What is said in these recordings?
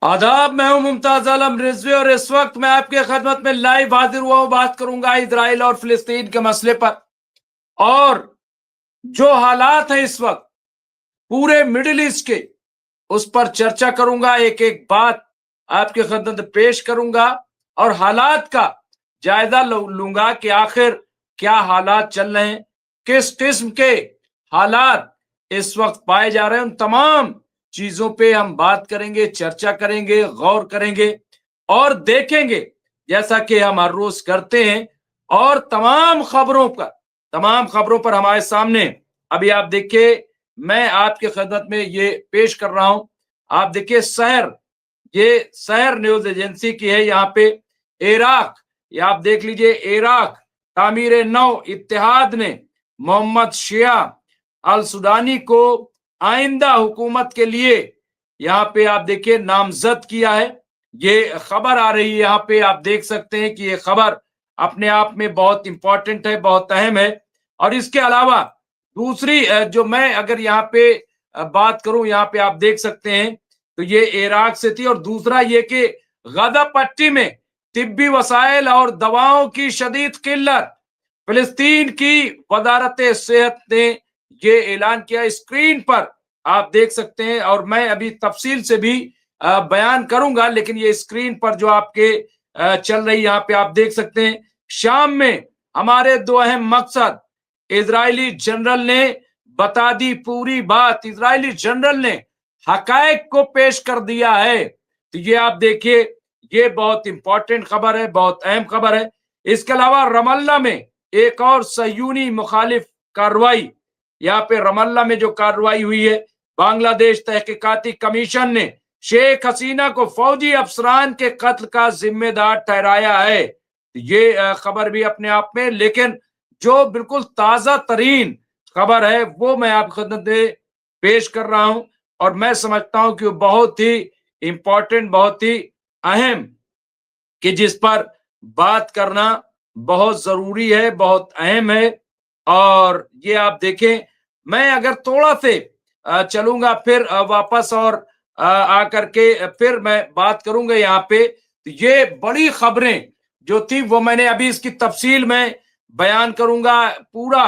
आदाब, मैं हूं मुमताज आलम रिजवी और इस वक्त मैं आपके खदमत में लाइव हाजिर हुआ हूं। बात करूंगा इजराइल और फिलिस्तीन के मसले पर और जो हालात है इस वक्त पूरे मिडिल ईस्ट के, उस पर चर्चा करूंगा। एक एक बात आपके खदमत में पेश करूंगा और हालात का जायजा लूंगा कि आखिर क्या हालात चल रहे हैं, किस किस्म के हालात इस वक्त पाए जा रहे हैं। उन तमाम चीजों पे हम बात करेंगे, चर्चा करेंगे, गौर करेंगे और देखेंगे जैसा कि हम हर रोज करते हैं। और तमाम खबरों पर हमारे सामने अभी आप देखिए, मैं आपके खिदमत में ये पेश कर रहा हूं। आप देखिए ये शहर न्यूज एजेंसी की है। यहाँ पे इराक, ये आप देख लीजिए, इराक तामीर नौ इत्तेहाद ने मोहम्मद शिया अल सुडानी को आइंदा हुकूमत के लिए यहाँ पे आप देखिए नामजद किया है। ये खबर आ रही है, यहाँ पे आप देख सकते हैं कि ये खबर अपने आप में बहुत इंपॉर्टेंट है, बहुत अहम है। और इसके अलावा दूसरी जो मैं अगर यहाँ पे बात करूं, यहाँ पे आप देख सकते हैं तो ये इराक से थी। और दूसरा ये कि गजा पट्टी में तिब्बी वसाइल और दवाओं की शदीद किल्लत, फिलिस्तीन की वजारत सेहत ने ये ऐलान किया। स्क्रीन पर आप देख सकते हैं और मैं अभी तफसील से भी बयान करूंगा, लेकिन ये स्क्रीन पर जो आपके चल रही यहाँ पे आप देख सकते हैं। शाम में हमारे दो अहम मकसद, इजरायली जनरल ने बता दी पूरी बात, इजरायली जनरल ने हकायक को पेश कर दिया है। तो ये आप देखिए, ये बहुत इंपॉर्टेंट खबर है, बहुत अहम खबर है। इसके अलावा रमल्ला में एक और सयूनी मुखालिफ कार्रवाई, यहाँ पे रमल्ला में जो कार्रवाई हुई है, बांग्लादेश तहकीकाती कमीशन ने शेख हसीना को फौजी अफसरान के कत्ल का जिम्मेदार ठहराया है। ये खबर भी अपने आप में, लेकिन जो बिल्कुल ताजा तरीन खबर है वो मैं आपकी खिदमत में पेश कर रहा हूं और मैं समझता हूं कि वो बहुत ही इंपॉर्टेंट, बहुत ही अहम, कि जिस पर बात करना बहुत जरूरी है, बहुत अहम है। और ये आप देखें, मैं अगर थोड़ा से चलूंगा फिर वापस और आकर के फिर मैं बात करूंगा यहाँ पे। तो ये बड़ी खबरें जो थी वो मैंने अभी इसकी तफसील में बयान करूंगा पूरा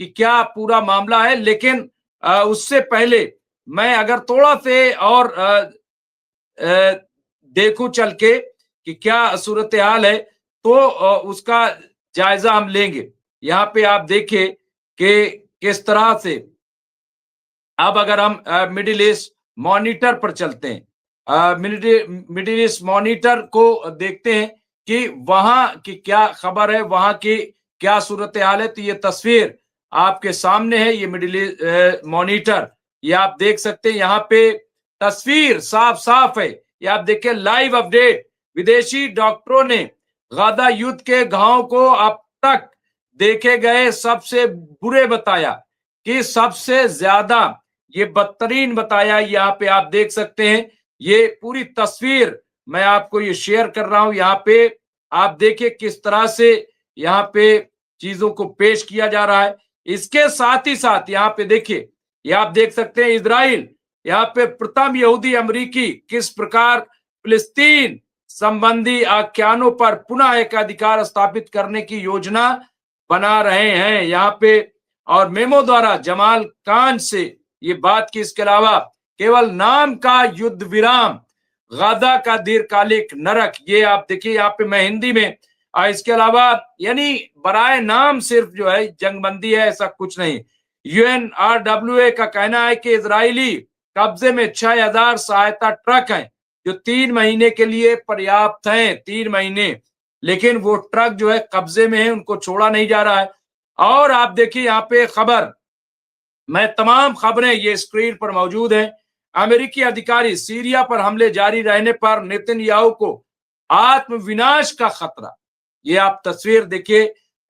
कि क्या पूरा मामला है। लेकिन उससे पहले मैं अगर थोड़ा से और देखूं चल के कि क्या सूरत हाल है, तो उसका जायजा हम लेंगे। यहाँ पे आप देखिए कि किस तरह से, अब अगर हम मिडिल ईस्ट मॉनिटर पर चलते हैं, मिडिल ईस्ट मॉनिटर को देखते हैं कि वहां की क्या खबर है, वहां की क्या सूरत हाल है। तो ये तस्वीर आपके सामने है, ये मिडिल ईस्ट मॉनिटर, ये आप देख सकते हैं। यहाँ पे तस्वीर साफ साफ है, ये आप देखिए, लाइव अपडेट। विदेशी डॉक्टरों ने गजा युद्ध के घाव को अब तक देखे गए सबसे बुरे बताया, कि सबसे ज्यादा ये बदतरीन बताया। यहाँ पे आप देख सकते हैं, ये पूरी तस्वीर मैं आपको ये शेयर कर रहा हूं। यहाँ पे आप देखिए किस तरह से यहाँ पे चीजों को पेश किया जा रहा है। इसके साथ ही साथ यहाँ पे देखिए, ये आप देख सकते हैं इजराइल, यहाँ पे प्रथम यहूदी अमरीकी किस प्रकार फिलिस्तीन संबंधी आख्यानों पर पुनः एक अधिकार स्थापित करने की योजना बना रहे हैं यहाँ पे। और मेमो द्वारा जमाल खान से ये बात की। इसके अलावा केवल नाम का युद्ध विराम, गाजा का दीर्घकालिक नरक, ये आप देखिए यहाँ पे मैं हिंदी में। इसके अलावा यानी बराए नाम सिर्फ जो है जंगबंदी है, ऐसा कुछ नहीं। UNRWA का कहना है कि इजरायली कब्जे में 6000 सहायता ट्रक हैं जो 3 महीने के लिए पर्याप्त हैं, 3 महीने। लेकिन वो ट्रक जो है कब्जे में है, उनको छोड़ा नहीं जा रहा है। और आप देखिए यहाँ पे खबर, मैं तमाम खबरें ये स्क्रीन पर मौजूद हैं। अमेरिकी अधिकारी, सीरिया पर हमले जारी रहने पर नेतन्याहू को आत्मविनाश का खतरा, ये आप तस्वीर देखिए,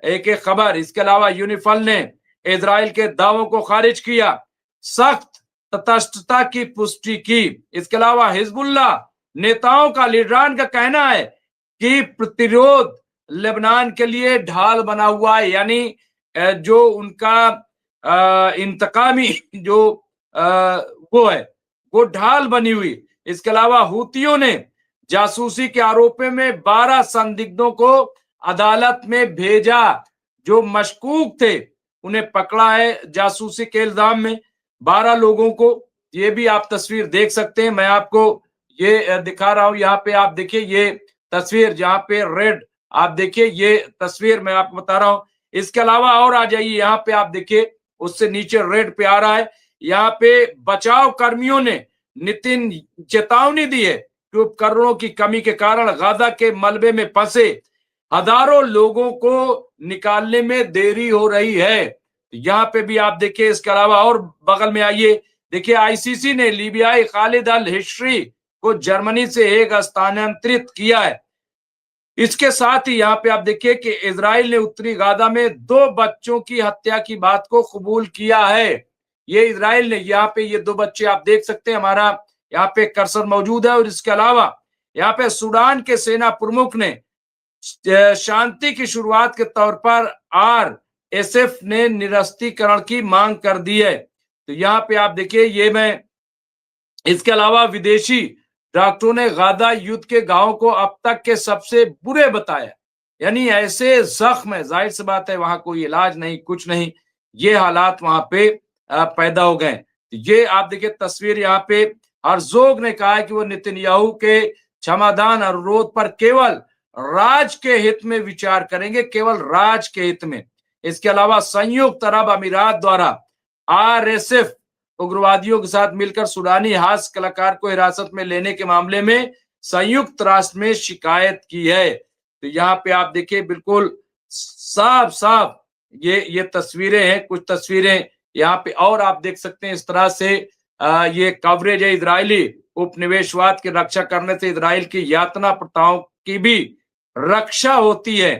एक एक खबर। इसके अलावा यूनिफल ने इजराइल के दावों को खारिज किया, सख्त तटस्थता की पुष्टि की। इसके अलावा हिजबुल्लाह नेताओं का, लीडरान का कहना है कि प्रतिरोध लेबनान के लिए ढाल बना हुआ है। यानी जो उनका इंतकामी जो वो है, वो ढाल बनी हुई। इसके अलावा हूतियों ने जासूसी के आरोपों में 12 संदिग्धों को अदालत में भेजा। जो मशकूक थे उन्हें पकड़ा है जासूसी के इल्जाम में, 12 लोगों को। ये भी आप तस्वीर देख सकते हैं, मैं आपको ये दिखा रहा हूं। यहाँ पे आप देखिए ये तस्वीर, जहां पे रेड, आप देखिए ये तस्वीर मैं आपको बता रहा हूं। इसके अलावा और आ जाइए, यहाँ पे आप देखिए उससे नीचे रेड पे आ रहा है, यहाँ पे बचाव कर्मियों ने नितिन चेतावनी दी है कि उपकरणों की कमी के कारण गाजा के मलबे में फंसे हजारों लोगों को निकालने में देरी हो रही है। यहाँ पे भी आप देखिए। इसके अलावा और बगल में आइए, देखिए आईसीसी ने लीबियाई खालिद अल हिश्री को जर्मनी से हेग स्थानांतरित किया है। इसके साथ ही यहाँ पे आप देखिए कि इजराइल ने उत्तरी गाजा में 2 बच्चों की हत्या की बात को कबूल किया है। ये इजराइल ने, यहाँ पे ये 2 बच्चे आप देख सकते हैं, हमारा यहाँ पे कर्सर मौजूद है। और इसके अलावा यहाँ पे सूडान के सेना प्रमुख ने शांति की शुरुआत के तौर पर आरएसएफ ने निरस्तीकरण की मांग कर दी है। तो यहाँ पे आप देखिए ये मैं, इसके अलावा विदेशी डॉक्टरों ने गाजा युद्ध के घावों को अब तक के सबसे बुरे बताया। यानी ऐसे जख्म है, जाहिर सी बात है वहां कोई इलाज नहीं, कुछ नहीं, ये हालात वहां पे पैदा हो गए। ये आप देखिए तस्वीर, यहाँ पे हरजोग ने कहा है कि वो नेतन्याहू के क्षमादान अनुरोध पर केवल राज के हित में विचार करेंगे, केवल राज के हित में। इसके अलावा संयुक्त अरब अमीरात द्वारा आरएसएफ उग्रवादियों के साथ मिलकर सूडानी हास्य कलाकार को हिरासत में लेने के मामले में संयुक्त राष्ट्र में शिकायत की है। तो यहाँ पे आप देखिए बिल्कुल साफ साफ ये तस्वीरें हैं, कुछ तस्वीरें यहाँ पे और आप देख सकते हैं। इस तरह से ये कवरेज है। इजरायली उपनिवेशवाद की रक्षा करने से इजराइल की यातना प्रथाओं की भी रक्षा होती है।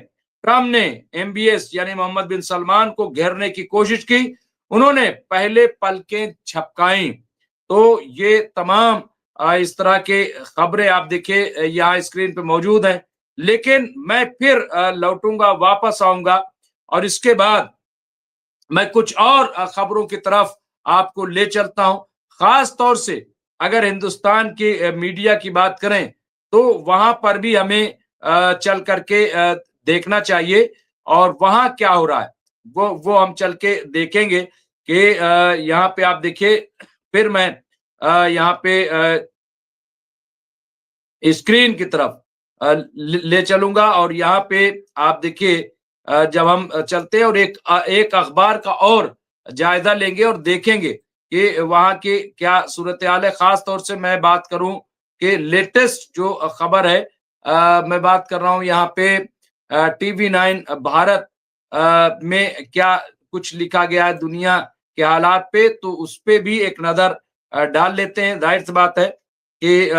ट्रम्प ने एमबीएस यानी मोहम्मद बिन सलमान को घेरने की कोशिश की, उन्होंने पहले पलकें झपकाई। तो ये तमाम इस तरह के खबरें आप देखिए यहाँ स्क्रीन पे मौजूद हैं। लेकिन मैं फिर लौटूंगा, वापस आऊंगा और इसके बाद मैं कुछ और खबरों की तरफ आपको ले चलता हूं। खास तौर से अगर हिंदुस्तान की मीडिया की बात करें तो वहां पर भी हमें चल करके देखना चाहिए और वहां क्या हो रहा है वो हम चल के देखेंगे कि यहाँ पे आप देखिए। फिर मैं यहाँ पे स्क्रीन की तरफ ले चलूंगा और यहाँ पे आप देखिए जब हम चलते हैं और एक अखबार का और जायजा लेंगे और देखेंगे कि वहां की क्या सूरत हाल है। खास तौर से मैं बात करूं कि लेटेस्ट जो खबर है, मैं बात कर रहा हूं यहाँ पे TV9 भारत में क्या कुछ लिखा गया है दुनिया के हालात पे, तो उस पे भी एक नजर डाल लेते हैं। जाहिर सी बात है कि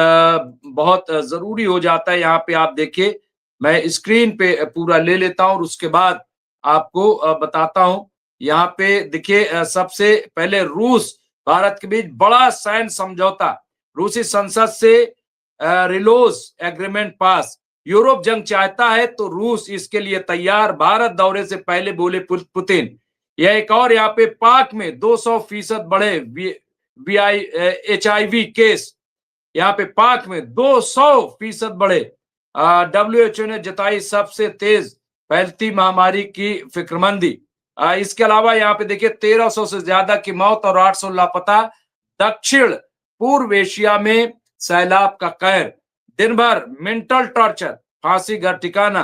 बहुत जरूरी हो जाता है। यहाँ पे आप देखिए मैं स्क्रीन पे पूरा ले लेता हूं और उसके बाद आपको बताता हूं। यहाँ पे देखिए सबसे पहले रूस भारत के बीच बड़ा सैन्य समझौता, रूसी संसद से रिलोज एग्रीमेंट पास। यूरोप जंग चाहता है तो रूस इसके लिए तैयार, भारत दौरे से पहले बोले पुतिन। यह एक और यहाँ पे पाक में 200% बढ़े HIV केस, यहाँ पे पाक में 200% बढ़े। WHO ने जताई सबसे तेज फैलती महामारी की फिक्रमंदी। इसके अलावा यहाँ पे देखिए 1300 से ज्यादा की मौत और 800 लापता। दक्षिण पूर्व एशिया में सैलाब का कहर। दिन भर मेंटल टॉर्चर, फांसी घर ठिकाना,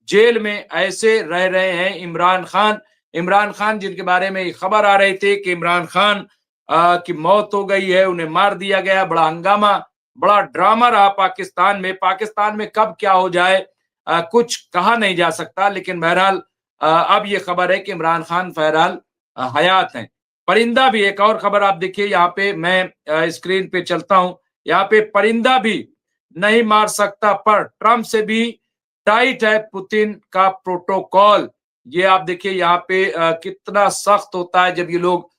जेल में ऐसे रह रहे हैं इमरान खान। इमरान खान जिनके बारे में खबर आ रही थी कि इमरान खान की मौत हो गई है, उन्हें मार दिया गया। बड़ा हंगामा, बड़ा ड्रामा रहा पाकिस्तान में। पाकिस्तान में कब क्या हो जाए कुछ कहा नहीं जा सकता, लेकिन बहरहाल अब ये खबर है कि इमरान खान बहरहाल हयात हैं। परिंदा भी एक और खबर आप देखिए, यहाँ पे मैं स्क्रीन पे चलता हूं। यहाँ पे परिंदा भी नहीं मार सकता, पर ट्रंप से भी टाइट है पुतिन का प्रोटोकॉल। ये आप देखिए यहाँ पे कितना सख्त होता है जब ये लोग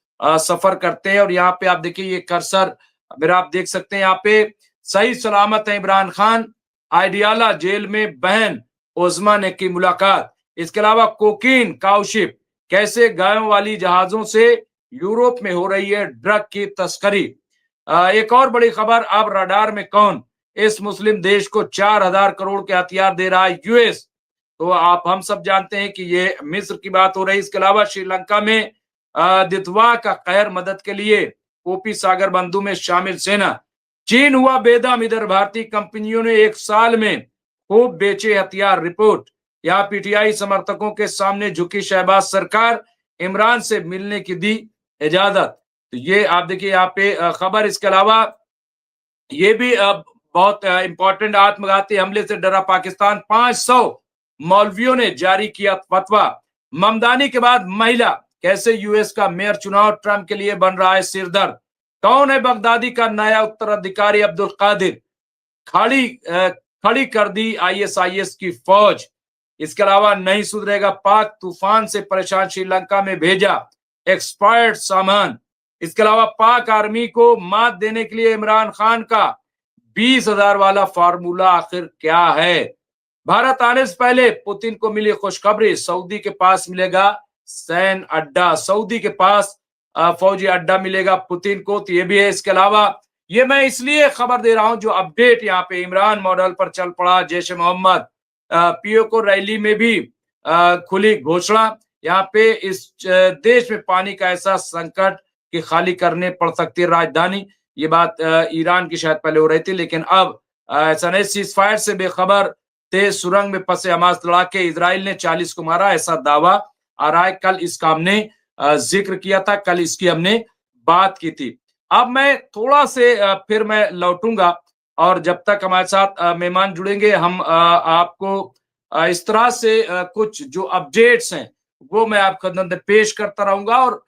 सफर करते हैं। और यहाँ पे आप देखिए ये कर्सर मेरा आप देख सकते हैं, यहाँ पे सही सलामत है इमरान खान। आइडियाला जेल में बहन ओजमा ने की मुलाकात। इसके अलावा कोकीन काउशिप, कैसे गायों वाली जहाजों से यूरोप में हो रही है ड्रग की तस्करी। एक और बड़ी खबर, अब रडार में कौन, इस मुस्लिम देश को 4,000 करोड़ के हथियार दे रहा है यूएस। तो आप हम सब जानते हैं कि ये मिस्र की बात हो रही है। इसके अलावा श्रीलंका में दितवा का कहर मदद के लिए ओपी सागर बंधु में शामिल सेना। चीन हुआ बेदम, इधर भारतीय कंपनियों ने एक साल में खूब बेचे हथियार। रिपोर्ट, यहाँ पीटीआई समर्थकों के सामने झुकी शहबाज सरकार, इमरान से मिलने की दी इजाजत। तो ये आप देखिए यहाँ पे खबर। इसके अलावा ये भी बहुत इंपॉर्टेंट, आत्मघाती हमले से डरा पाकिस्तान, 500 मौलवियों ने जारी किया फतवा। ममदानी के बाद महिला, कैसे यूएस का मेयर चुनाव ट्रंप के लिए बन रहा है सिरदर्द। कौन है बगदादी का नया उत्तराधिकारी, अब्दुल कादिर। खड़ी कर दी आईएसआईएस की फौज। इसके अलावा नहीं सुधरेगा पाक, तूफान से परेशान श्रीलंका में भेजा एक्सपायर्ड सामान। इसके अलावा पाक आर्मी को मात देने के लिए इमरान खान का 20,000 वाला फार्मूला आखिर क्या है। भारत आने से पहले पुतिन को मिली खुशखबरी, सऊदी के पास मिलेगा सैन्य अड्डा, सऊदी के पास फौजी अड्डा मिलेगा पुतिन को। तो ये भी है। इसके अलावा ये मैं इसलिए खबर दे रहा हूं, जो अपडेट यहाँ पे इमरान मॉडल पर चल पड़ा जैश ए मोहम्मद। पीओ को रैली में भी खुली घोषणा। यहाँ पे इस देश में पानी का ऐसा संकट कि खाली करने पड़ सकती है राजधानी। ये बात ईरान की शायद पहले हो रही थी, लेकिन अब ऐसा नहीं। सीज फायर से बेखबर तेज सुरंग में फंसे हमास लड़ाके, इजराइल ने 40 को मारा, ऐसा दावा आ रहा है। कल इसका हमने जिक्र किया था, कल इसकी हमने बात की थी। अब मैं थोड़ा से फिर मैं लौटूंगा, और जब तक हमारे साथ मेहमान जुड़ेंगे, हम आपको इस तरह से कुछ जो अपडेट्स हैं वो मैं आपके खिदमत में पेश करता रहूंगा। और